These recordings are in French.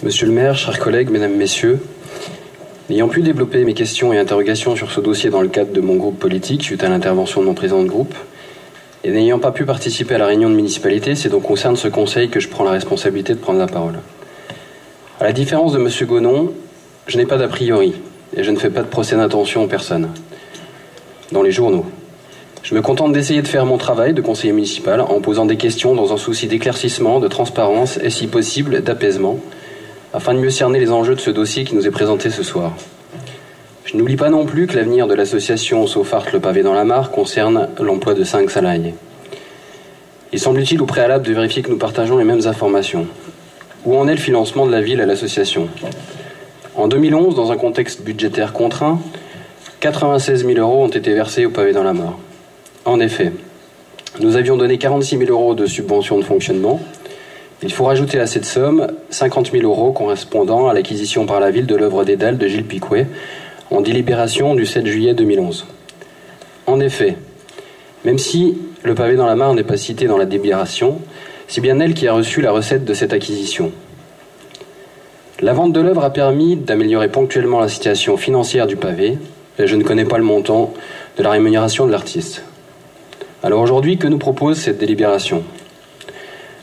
Monsieur le maire, chers collègues, mesdames, messieurs, n'ayant pu développer mes questions et interrogations sur ce dossier dans le cadre de mon groupe politique, suite à l'intervention de mon président de groupe, et n'ayant pas pu participer à la réunion de municipalité, c'est donc au sein de ce conseil que je prends la responsabilité de prendre la parole. À la différence de monsieur Gonon, je n'ai pas d'a priori, et je ne fais pas de procès d'intention en personne, dans les journaux. Je me contente d'essayer de faire mon travail de conseiller municipal en posant des questions dans un souci d'éclaircissement, de transparence et si possible d'apaisement, afin de mieux cerner les enjeux de ce dossier qui nous est présenté ce soir. Je n'oublie pas non plus que l'avenir de l'association Sauf-Art le pavé dans la mare concerne l'emploi de 5 salariés. Il semble utile au préalable de vérifier que nous partageons les mêmes informations. Où en est le financement de la ville à l'association ? En 2011, dans un contexte budgétaire contraint, 96 000 € ont été versés au pavé dans la mare. En effet, nous avions donné 46 000 € de subventions de fonctionnement. Il faut rajouter à cette somme 50 000 € correspondant à l'acquisition par la ville de l'œuvre des Dalles de Gilles Picouet en délibération du 7 juillet 2011. En effet, même si le pavé dans la mare n'est pas cité dans la délibération, c'est bien elle qui a reçu la recette de cette acquisition. La vente de l'œuvre a permis d'améliorer ponctuellement la situation financière du pavé, et je ne connais pas le montant de la rémunération de l'artiste. Alors aujourd'hui, que nous propose cette délibération ?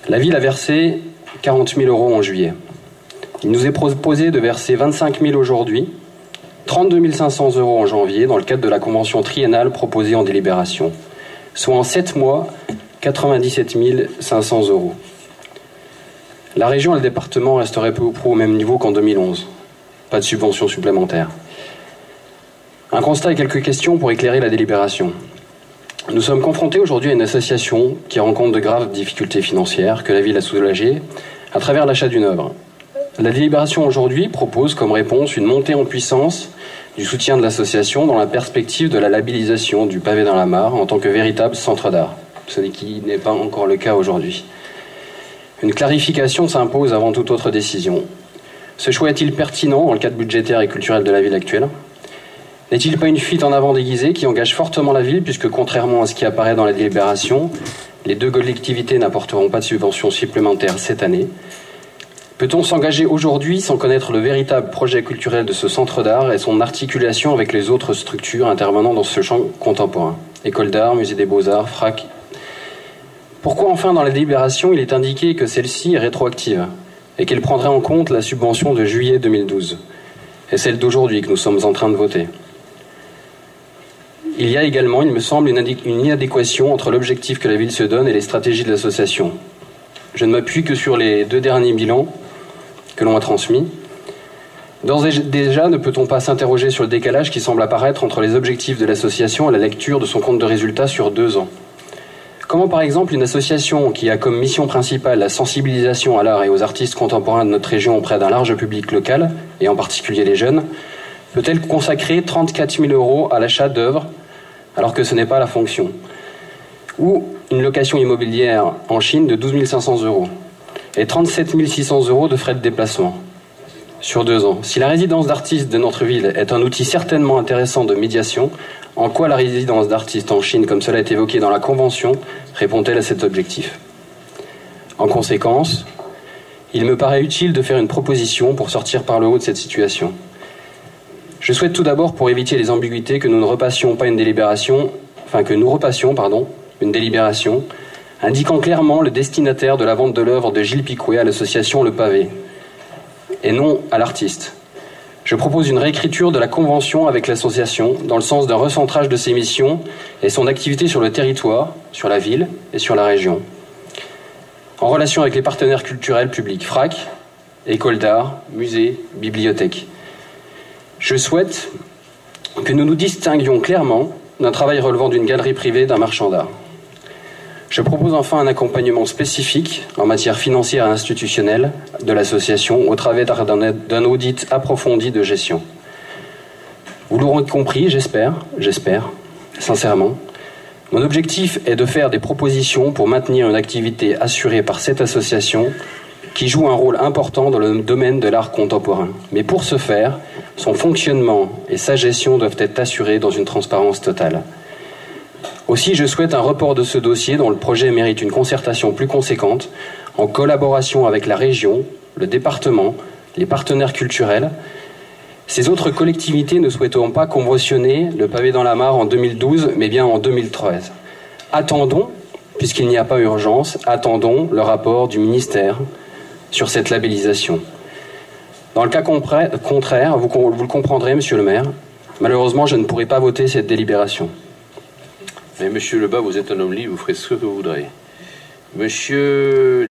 La ville a versé 40 000 € en juillet. Il nous est proposé de verser 25 000 aujourd'hui, 32 500 € en janvier, dans le cadre de la convention triennale proposée en délibération, soit en 7 mois, 97 500 €. La région et le département resteraient peu ou prou au même niveau qu'en 2011. Pas de subvention supplémentaire. Un constat et quelques questions pour éclairer la délibération. Nous sommes confrontés aujourd'hui à une association qui rencontre de graves difficultés financières que la ville a soulagées à travers l'achat d'une œuvre. La délibération aujourd'hui propose comme réponse une montée en puissance du soutien de l'association dans la perspective de la labellisation du pavé dans la mare en tant que véritable centre d'art, ce qui n'est pas encore le cas aujourd'hui. Une clarification s'impose avant toute autre décision. Ce choix est-il pertinent dans le cadre budgétaire et culturel de la ville actuelle ? N'est-il pas une fuite en avant déguisée qui engage fortement la ville puisque, contrairement à ce qui apparaît dans la délibération, les deux collectivités n'apporteront pas de subventions supplémentaires cette année ? Peut-on s'engager aujourd'hui sans connaître le véritable projet culturel de ce centre d'art et son articulation avec les autres structures intervenant dans ce champ contemporain ? École d'art, musée des beaux-arts, FRAC. Pourquoi enfin dans la délibération il est indiqué que celle-ci est rétroactive et qu'elle prendrait en compte la subvention de juillet 2012 et celle d'aujourd'hui que nous sommes en train de voter ? Il y a également, il me semble, une inadéquation entre l'objectif que la ville se donne et les stratégies de l'association. Je ne m'appuie que sur les 2 derniers bilans que l'on a transmis. D'ores et déjà, ne peut-on pas s'interroger sur le décalage qui semble apparaître entre les objectifs de l'association et la lecture de son compte de résultats sur 2 ans ? Comment, par exemple, une association qui a comme mission principale la sensibilisation à l'art et aux artistes contemporains de notre région auprès d'un large public local, et en particulier les jeunes, peut-elle consacrer 34 000 € à l'achat d'œuvres alors que ce n'est pas la fonction ? Ou une location immobilière en Chine de 12 500 € et 37 600 € de frais de déplacement sur 2 ans. Si la résidence d'artistes de notre ville est un outil certainement intéressant de médiation, en quoi la résidence d'artistes en Chine, comme cela est évoqué dans la Convention, répond-elle à cet objectif ? En conséquence, il me paraît utile de faire une proposition pour sortir par le haut de cette situation. Je souhaite tout d'abord, pour éviter les ambiguïtés, que nous repassions une délibération indiquant clairement le destinataire de la vente de l'œuvre de Gilles Picouet à l'association Le Pavé, et non à l'artiste. Je propose une réécriture de la convention avec l'association dans le sens d'un recentrage de ses missions et son activité sur le territoire, sur la ville et sur la région, en relation avec les partenaires culturels publics, FRAC, école d'art, musée, bibliothèque. Je souhaite que nous nous distinguions clairement d'un travail relevant d'une galerie privée, d'un marchand d'art. Je propose enfin un accompagnement spécifique en matière financière et institutionnelle de l'association au travers d'un audit approfondi de gestion. Vous l'aurez compris, j'espère, sincèrement. Mon objectif est de faire des propositions pour maintenir une activité assurée par cette association qui joue un rôle important dans le domaine de l'art contemporain. Mais pour ce faire, son fonctionnement et sa gestion doivent être assurés dans une transparence totale. Aussi, je souhaite un report de ce dossier dont le projet mérite une concertation plus conséquente, en collaboration avec la région, le département, les partenaires culturels, ces autres collectivités ne souhaiteront pas conventionner le pavé dans la mare en 2012, mais bien en 2013. Attendons, puisqu'il n'y a pas urgence, attendons le rapport du ministère sur cette labellisation. Dans le cas contraire, vous le comprendrez, monsieur le maire, malheureusement, je ne pourrai pas voter cette délibération. Mais monsieur Lebas, vous êtes un homme libre, vous ferez ce que vous voudrez. Monsieur